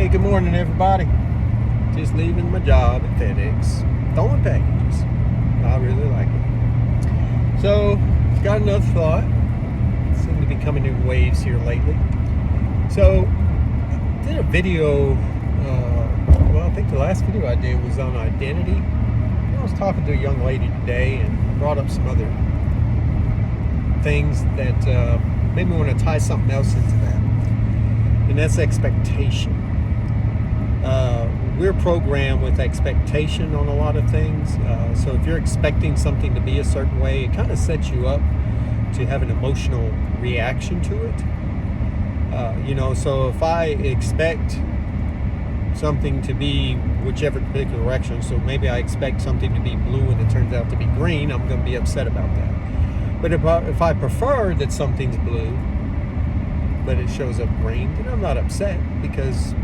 Hey, good morning, everybody. Just leaving my job at FedEx, throwing packages. I really like it. So, got another thought. Seem to be coming in waves here lately. So, I did a video. I think the last video I did was on identity. I was talking to a young lady today and brought up some other things that made me want to tie something else into that, and that's expectation. We're programmed with expectation on a lot of things. So if you're expecting something to be a certain way, it kind of sets you up to have an emotional reaction to it. So if I expect something to be whichever particular direction, so maybe I expect something to be blue and it turns out to be green, I'm going to be upset about that. But if I prefer that something's blue, but it shows up green, then I'm not upset because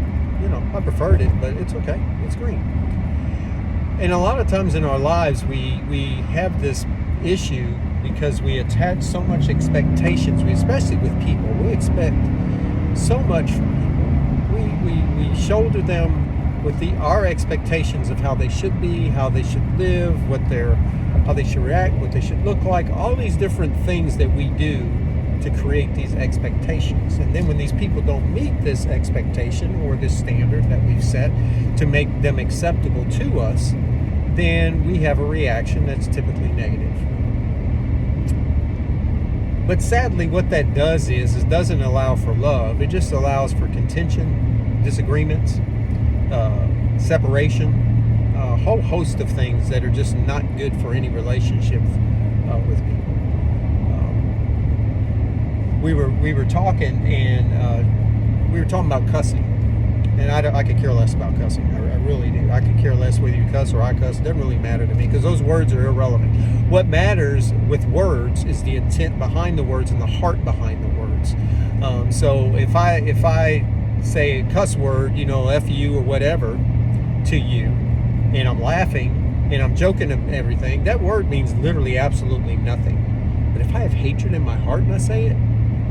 I preferred it, but it's okay. It's green. And a lot of times in our lives, we have this issue because we attach so much expectations. Especially with people, we expect so much from people. We shoulder them with our expectations of how they should be, how they should live, how they should react, what they should look like. All these different things that we do to create these expectations. And then when these people don't meet this expectation or this standard that we've set to make them acceptable to us, then we have a reaction that's typically negative. But sadly, what that does is doesn't allow for love. It just allows for contention, disagreements, separation, a whole host of things that are just not good for any relationship with people. We were talking, and we were talking about cussing, and I could care less about cussing. I really do. I could care less whether you cuss or I cuss. It doesn't really matter to me because those words are irrelevant. What matters with words is the intent behind the words and the heart behind the words. So if I say a cuss word, F you or whatever to you, and I'm laughing and I'm joking and everything, that word means literally absolutely nothing. But if I have hatred in my heart and I say it,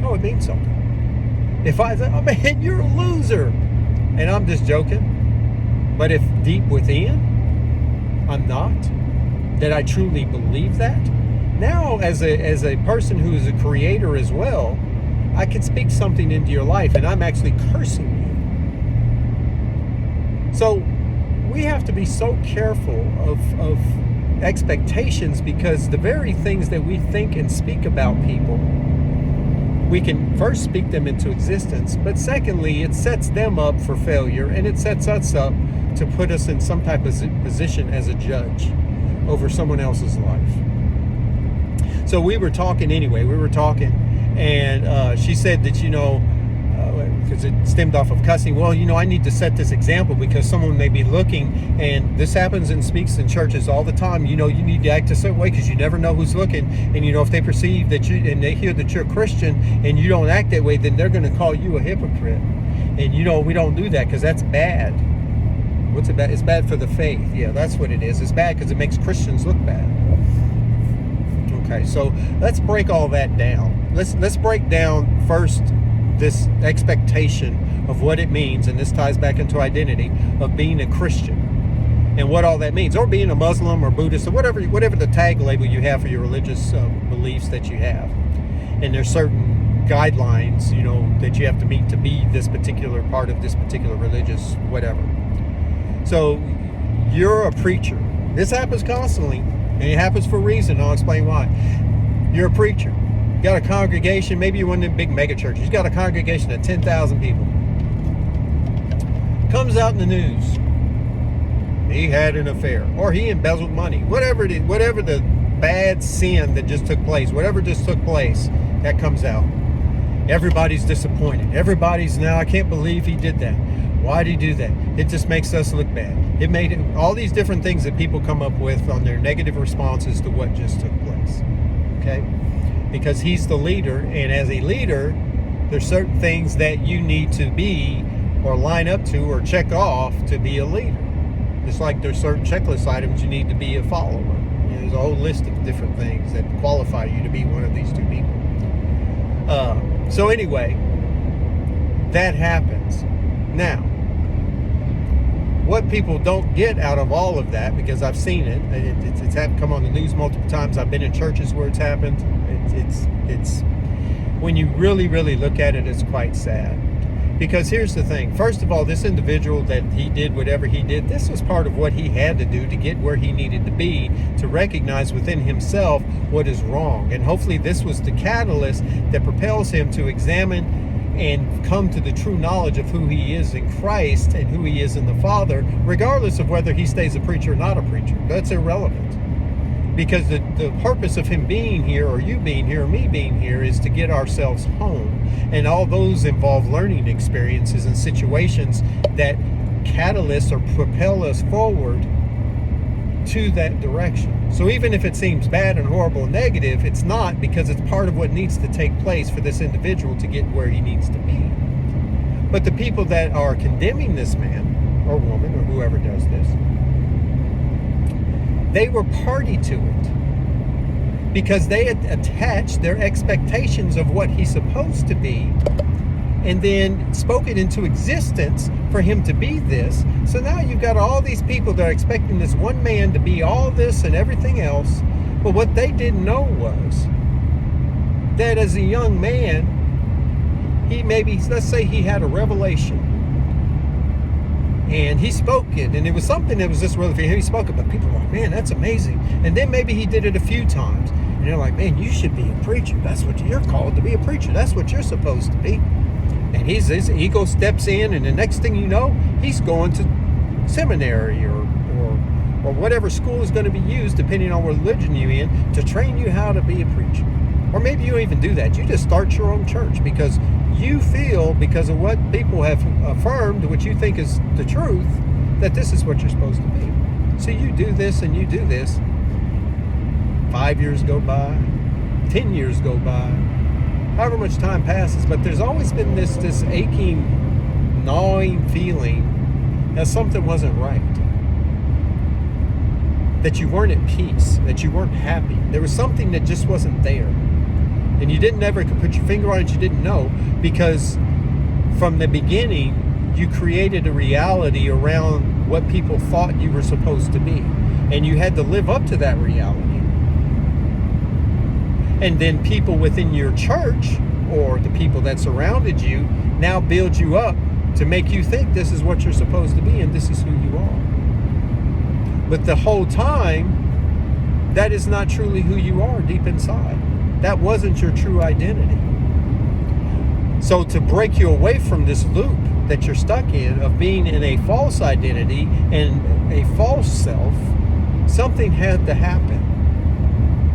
it means something. If I say, oh man, you're a loser, and I'm just joking, but if deep within I'm not, that I truly believe that, now as a person who is a creator as well, I can speak something into your life, and I'm actually cursing you. So we have to be so careful of expectations, because the very things that we think and speak about people, we can first speak them into existence, but secondly, it sets them up for failure, and it sets us up to put us in some type of position as a judge over someone else's life. So we were talking, and she said that, because it stemmed off of cussing, I need to set this example because someone may be looking, and this happens and speaks in churches all the time. You need to act a certain way because you never know who's looking, and if they perceive that and they hear that you're a Christian and you don't act that way, then they're going to call you a hypocrite. And we don't do that because that's bad. What's it bad? It's bad for the faith. Yeah, that's what it is. It's bad because it makes Christians look bad. Okay, so let's break all that down. Let's break down first this expectation of what it means, and this ties back into identity of being a Christian and what all that means, or being a Muslim or Buddhist or whatever the tag label you have for your religious beliefs that you have. And there's certain guidelines that you have to meet to be this particular part of this particular religious whatever. So you're a preacher. This happens constantly, and it happens for a reason. I'll explain why. You're a preacher. You got a congregation, maybe you're one of them big mega churches. You got a congregation of 10,000 people. Comes out in the news, he had an affair, or he embezzled money, whatever the bad sin that just took place, that comes out. Everybody's disappointed. Everybody's now, I can't believe he did that. Why did he do that? It just makes us look bad. It made all these different things that people come up with on their negative responses to what just took place. Okay? Because he's the leader, and as a leader, there's certain things that you need to be or line up to or check off to be a leader. It's like there's certain checklist items you need to be a follower. There's a whole list of different things that qualify you to be one of these two people. So anyway, that happens. Now, what people don't get out of all of that, because I've seen it. It's come on the news multiple times. I've been in churches where it's happened. It's when you really, really look at it, it's quite sad. Because here's the thing. First of all, this individual that he did whatever he did, this was part of what he had to do to get where he needed to be, to recognize within himself what is wrong. And hopefully this was the catalyst that propels him to examine and come to the true knowledge of who he is in Christ and who he is in the Father, regardless of whether he stays a preacher or not a preacher. That's irrelevant. Because the purpose of him being here, or you being here, or me being here, is to get ourselves home. And all those involve learning experiences and situations that catalyst or propel us forward to that direction. So even if it seems bad and horrible and negative, it's not, because it's part of what needs to take place for this individual to get where he needs to be. But the people that are condemning this man or woman or whoever does this, they were party to it, because they had attached their expectations of what he's supposed to be and then spoke it into existence for him to be this. So now you've got all these people that are expecting this one man to be all this and everything else. But what they didn't know was that as a young man, he maybe, let's say he had a revelation, and he spoke it, and it was something that was just really for him. He spoke it, but people were like, man, that's amazing. And then maybe he did it a few times, and they're like, man, you should be a preacher. That's what you're called to be, a preacher. That's what you're supposed to be. And his ego steps in, and the next thing you know, he's going to seminary or whatever school is going to be used, depending on what religion you're in, to train you how to be a preacher. Or maybe you don't even do that. You just start your own church because you feel, because of what people have affirmed, what you think is the truth, that this is what you're supposed to be. So you do this and you do this. 5 years go by, 10 years go by, however much time passes, but there's always been this aching, gnawing feeling that something wasn't right. That you weren't at peace, that you weren't happy. There was something that just wasn't there. And you didn't ever put your finger on it, you didn't know, because from the beginning, you created a reality around what people thought you were supposed to be. And you had to live up to that reality. And then people within your church, or the people that surrounded you, now build you up to make you think this is what you're supposed to be and this is who you are. But the whole time, that is not truly who you are deep inside. That wasn't your true identity. So to break you away from this loop that you're stuck in of being in a false identity and a false self, something had to happen.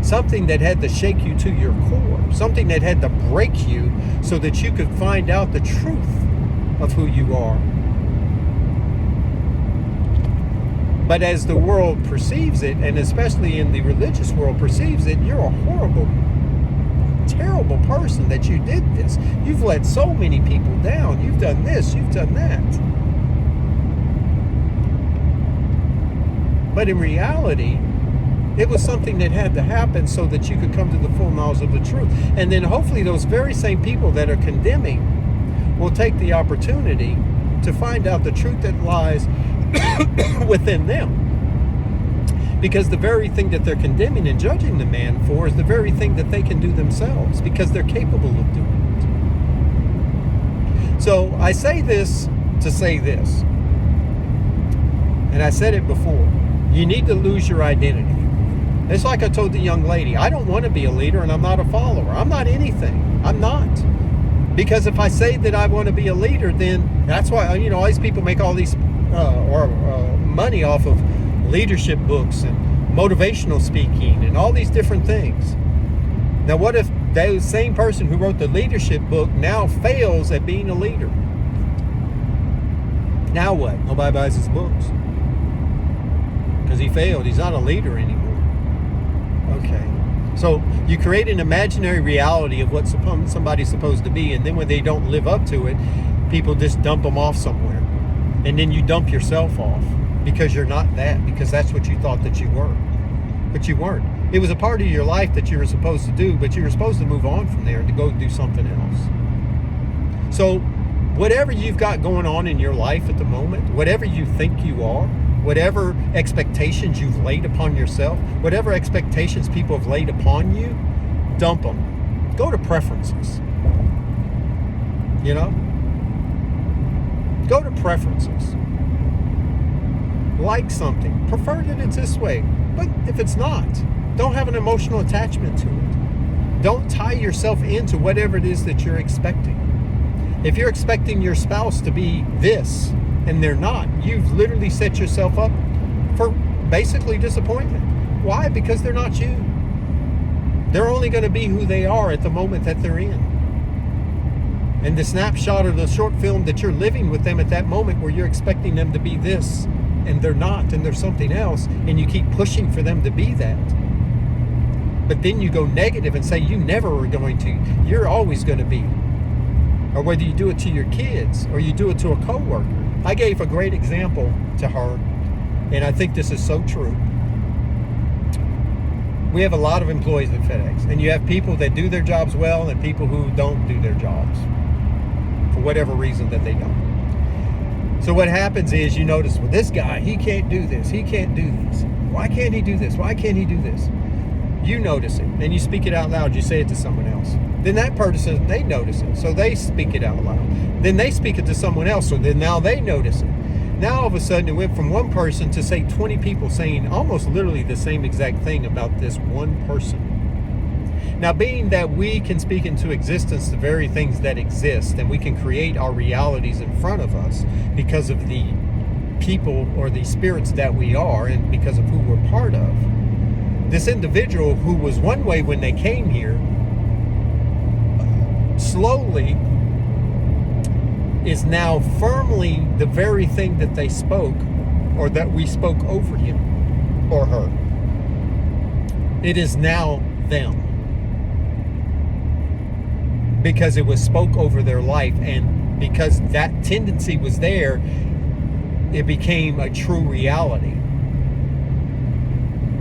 Something that had to shake you to your core. Something that had to break you so that you could find out the truth of who you are. But as the world perceives it, and especially in the religious world perceives it, you're a horrible, terrible person that you did this. You've let so many people down. You've done this, you've done that. But in reality, it was something that had to happen so that you could come to the full knowledge of the truth. And then hopefully those very same people that are condemning will take the opportunity to find out the truth that lies within them. Because the very thing that they're condemning and judging the man for is the very thing that they can do themselves, because they're capable of doing it. So I say this to say this, and I said it before, you need to lose your identity. It's like I told the young lady, I don't want to be a leader and I'm not a follower. I'm not anything. I'm not. Because if I say that I want to be a leader, then that's why, all these people make all these money off of leadership books and motivational speaking and all these different things. Now, what if the same person who wrote the leadership book now fails at being a leader? Now what? Nobody buys his books because he failed. He's not a leader anymore. Okay. So you create an imaginary reality of what somebody's supposed to be, and then when they don't live up to it, people just dump them off somewhere. And then you dump yourself off because you're not that, because that's what you thought that you were. But you weren't. It was a part of your life that you were supposed to do, but you were supposed to move on from there to go do something else. So whatever you've got going on in your life at the moment, whatever you think you are, whatever expectations you've laid upon yourself, whatever expectations people have laid upon you, dump them. Go to preferences. You know? Go to preferences. Like something. Prefer that it's this way. But if it's not, don't have an emotional attachment to it. Don't tie yourself into whatever it is that you're expecting. If you're expecting your spouse to be this and they're not, you've literally set yourself up for basically disappointment. Why? Because they're not you. They're only going to be who they are at the moment that they're in. And the snapshot or the short film that you're living with them at that moment where you're expecting them to be this and they're not and they're something else, and you keep pushing for them to be that. But then you go negative and say you never are going to. You're always going to be. Or whether you do it to your kids or you do it to a coworker. I gave a great example to her, and I think this is so true. We have a lot of employees at FedEx, and you have people that do their jobs well and people who don't do their jobs for whatever reason that they don't. So what happens is you notice, well, this guy, he can't do this. He can't do this. Why can't he do this? Why can't he do this? You notice it, and you speak it out loud. You say it to someone else. Then that person, they notice it, so they speak it out loud. Then they speak it to someone else, so then now they notice it. Now all of a sudden it went from one person to say 20 people saying almost literally the same exact thing about this one person. Now, being that we can speak into existence the very things that exist, and we can create our realities in front of us because of the people or the spirits that we are and because of who we're part of, this individual who was one way when they came here slowly is now firmly the very thing that they spoke or that we spoke over him or her. It is now them. Because it was spoke over their life, and because that tendency was there, it became a true reality.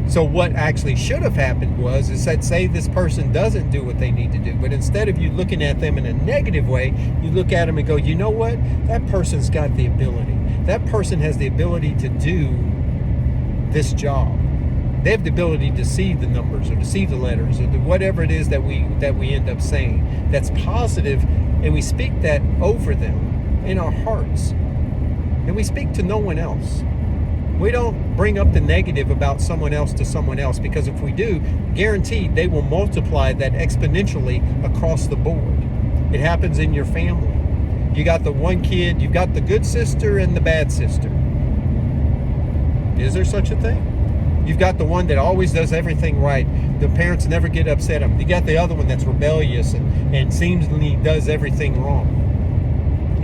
So what actually should have happened is that, say this person doesn't do what they need to do, but instead of you looking at them in a negative way, you look at them and go, you know what? That person's got the ability. That person has the ability to do this job. They have the ability to see the numbers or to see the letters or whatever it is that we end up saying that's positive, and we speak that over them in our hearts. And we speak to no one else. We don't bring up the negative about someone else to someone else, because if we do, guaranteed they will multiply that exponentially across the board. It happens in your family. You got the one kid, you've got the good sister and the bad sister. Is there such a thing? You've got the one that always does everything right. The parents never get upset at them. You got the other one that's rebellious and seemingly does everything wrong.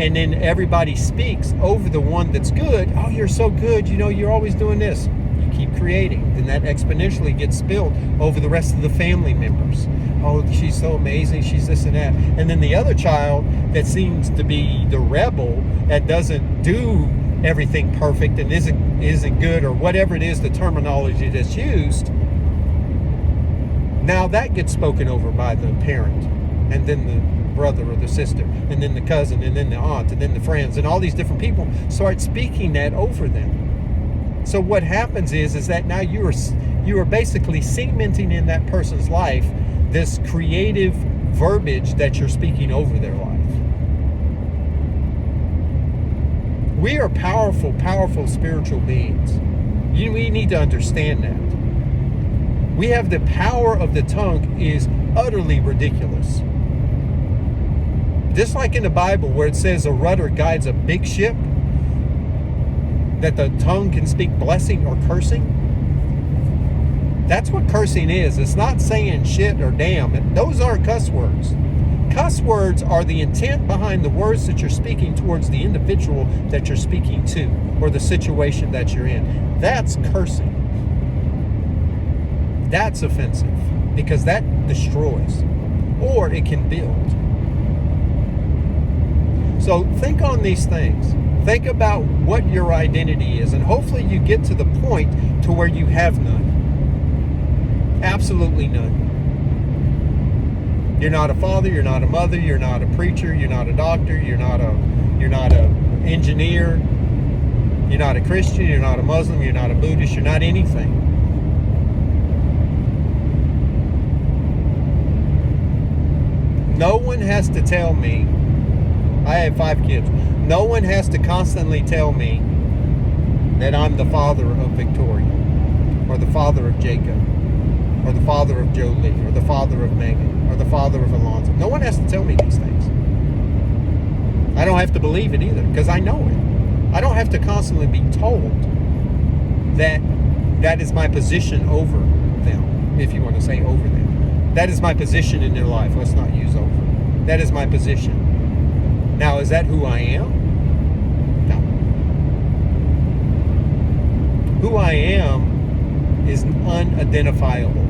And then everybody speaks over the one that's good. Oh, you're so good. You know, you're always doing this. You keep creating. Then that exponentially gets spilled over the rest of the family members. Oh, she's so amazing. She's this and that. And then the other child that seems to be the rebel that doesn't do everything perfect and isn't good, or whatever it is, the terminology that's used. Now that gets spoken over by the parent, and then the brother or the sister, and then the cousin, and then the aunt, and then the friends, and all these different people start speaking that over them. So what happens is that now you are basically cementing in that person's life this creative verbiage that you're speaking over their life. We are powerful, powerful spiritual beings. We need to understand that. We have the power of the tongue is utterly ridiculous. Just like in the Bible where it says a rudder guides a big ship, that the tongue can speak blessing or cursing. That's what cursing is. It's not saying shit or damn. Those aren't cuss words. Cuss words are the intent behind the words that you're speaking towards the individual that you're speaking to, or the situation that you're in. That's cursing. That's offensive, because that destroys, or it can build. So think on these things. Think about what your identity is, and hopefully you get to the point to where you have none. Absolutely none. You're not a father, you're not a mother, you're not a preacher, you're not a doctor, you're not a You're not an engineer. You're not a Christian. You're not a Muslim. You're not a Buddhist. You're not anything. No one has to tell me. I have 5 kids. No one has to constantly tell me that I'm the father of Victoria, or the father of Jacob, or the father of Jolie, or the father of Megan, or the father of Alonzo. No one has to tell me these things. I don't have to believe it either, because I know it. I don't have to constantly be told that that is my position over them, if you want to say over them. That is my position in their life. Let's not use over. That is my position. Now, is that who I am? No. Who I am is unidentifiable.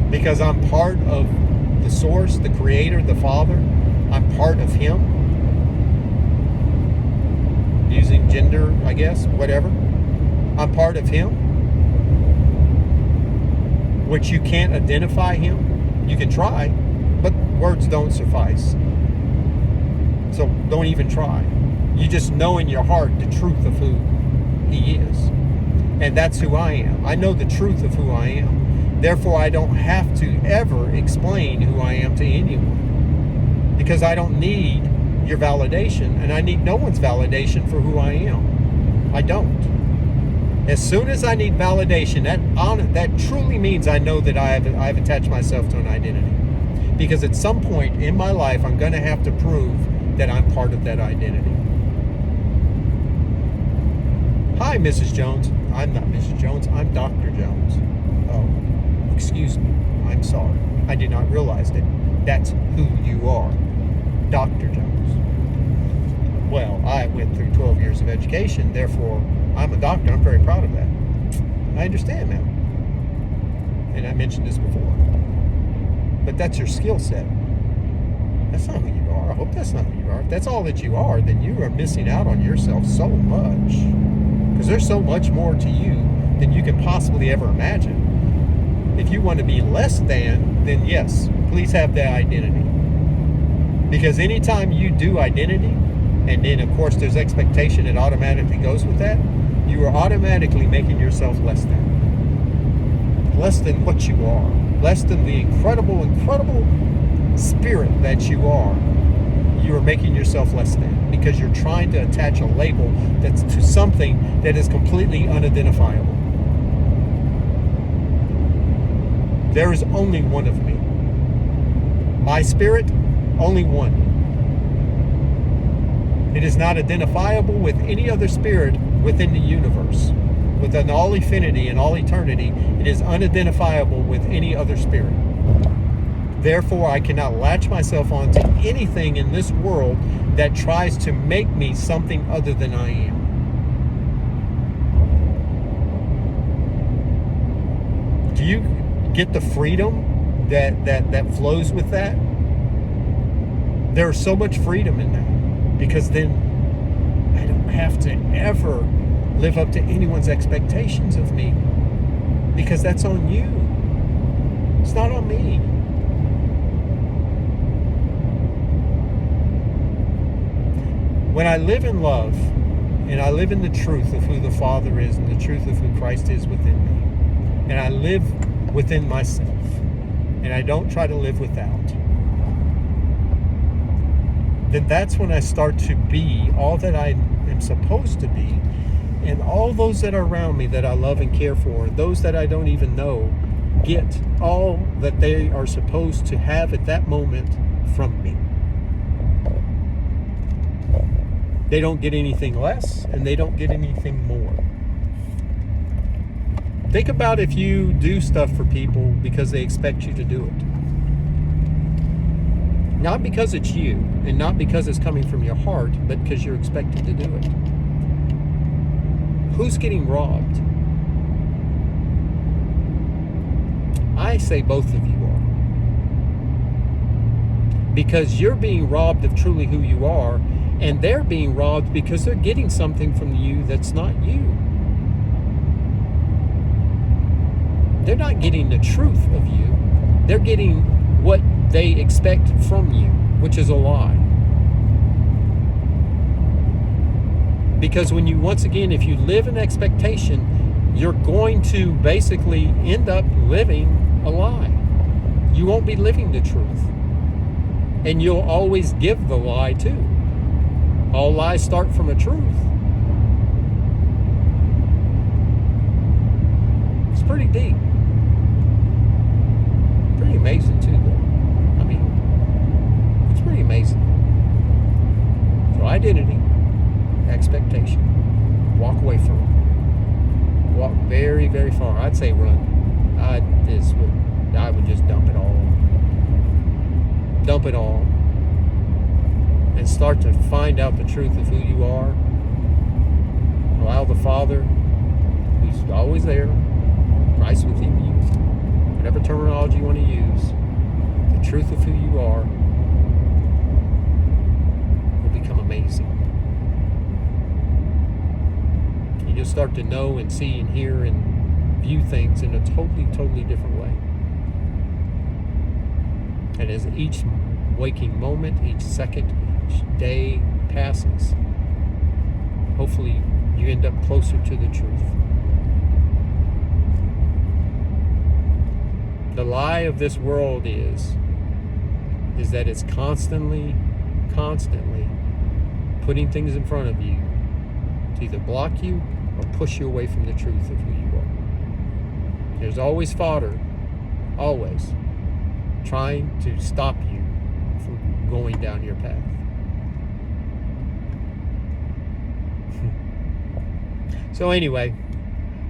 Because I'm part of the source, the creator, the Father. I'm part of Him. Using gender, I guess, whatever. I'm part of Him. Which you can't identify Him. You can try, but words don't suffice. So don't even try. You just know in your heart the truth of who He is. And that's who I am. I know the truth of who I am. Therefore, I don't have to ever explain who I am to anyone. Because I don't need your validation, and I need no one's validation for who I am. I don't. As soon as I need validation, that truly means I know that I've attached myself to an identity. Because at some point in my life, I'm going to have to prove that I'm part of that identity. Hi, Mrs. Jones. I'm not Mrs. Jones. I'm Dr. Jones. Oh, excuse me. I'm sorry. I did not realize that that's who you are. Dr. Jones. Well, I went through 12 years of education, therefore I'm a doctor. I'm very proud of that. I understand now. And I mentioned this before. But that's your skill set. That's not who you are. I hope that's not who you are. If that's all that you are, then you are missing out on yourself so much. Because there's so much more to you than you can possibly ever imagine. If you want to be less than, then yes, please have that identity. Because anytime you do identity, and then of course there's expectation that automatically goes with that, you are automatically making yourself less than. Less than what you are. Less than the incredible spirit that you are. You are making yourself less than. Because you're trying to attach a label that's to something that is completely unidentifiable. There is only one of me. My spirit, only one. It is not identifiable with any other spirit within the universe. Within all infinity and all eternity, it is unidentifiable with any other spirit. Therefore, I cannot latch myself onto anything in this world that tries to make me something other than I am. Do you get the freedom that flows with that? There's so much freedom in that. Because then I don't have to ever live up to anyone's expectations of me. Because that's on you. It's not on me. When I live in love, and I live in the truth of who the Father is and the truth of who Christ is within me, and I live within myself, and I don't try to live without, then that's when I start to be all that I am supposed to be. And all those that are around me that I love and care for, and those that I don't even know, get all that they are supposed to have at that moment from me. They don't get anything less, and they don't get anything more. Think about if you do stuff for people because they expect you to do it. Not because it's you, and not because it's coming from your heart, but because you're expected to do it. Who's getting robbed? I say both of you are. Because you're being robbed of truly who you are, and they're being robbed because they're getting something from you that's not you. They're not getting the truth of you. They're getting what they expect from you. which is a lie. Because when you, once again, if you live in expectation, you're going to basically end up living a lie. You won't be living the truth. And you'll always give the lie too. All lies start from a truth. It's pretty deep. Pretty amazing too, though. I mean, it's pretty amazing. So identity, expectation. Walk away from it. Walk very, very far. I'd say run. I would just dump it all. Dump it all. And start to find out the truth of who you are. Allow the Father, who's always there, Christ within you, whatever terminology you want to use, the truth of who you are will become amazing. And you'll start to know and see and hear and view things in a totally, totally different way. And as each waking moment, each second, each day passes, hopefully you end up closer to the truth. The lie of this world is that it's constantly putting things in front of you to either block you or push you away from the truth of who you are. There's always fodder, always, trying to stop you from going down your path. So anyway,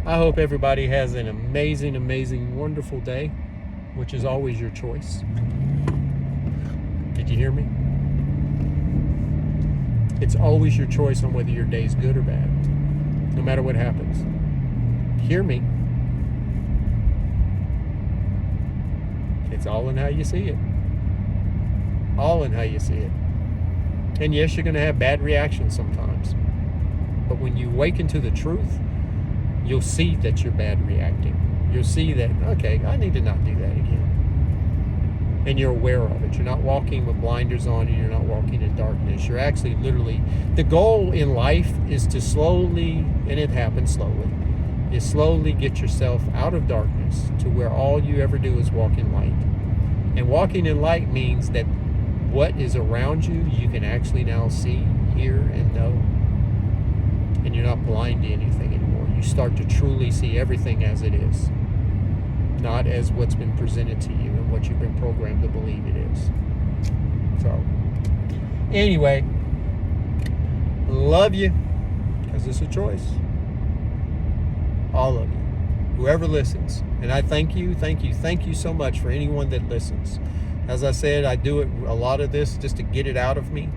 I hope everybody has an amazing, amazing, wonderful day, which is always your choice. Did you hear me? It's always your choice on whether your day is good or bad, no matter what happens. Hear me. It's all in how you see it. All in how you see it. And yes, you're going to have bad reactions sometimes. But when you awaken to the truth, you'll see that you're bad reacting. You'll see that, okay, I need to not do that again. And you're aware of it. You're not walking with blinders on and you're not walking in darkness. You're actually literally, the goal in life is to slowly, and it happens slowly, is slowly get yourself out of darkness to where all you ever do is walk in light. And walking in light means that what is around you, you can actually now see, hear, and know. And you're not blind to anything anymore. You start to truly see everything as it is, not as what's been presented to you and what you've been programmed to believe it is. So, anyway, love you, because it's a choice. All of you, whoever listens. And I thank you so much for anyone that listens. As I said, I do it, a lot of this just to get it out of me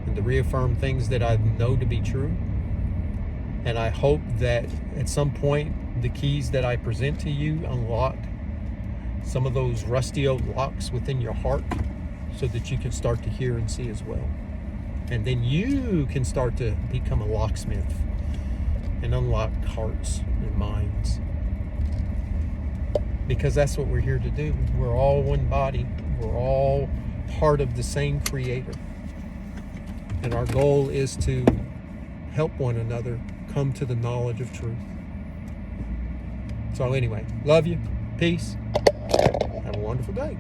and to reaffirm things that I know to be true. And I hope that at some point the keys that I present to you unlock some of those rusty old locks within your heart so that you can start to hear and see as well. And then you can start to become a locksmith and unlock hearts and minds. Because that's what we're here to do. We're all one body. We're all part of the same Creator. And our goal is to help one another come to the knowledge of truth. So anyway, love you. Peace. Have a wonderful day.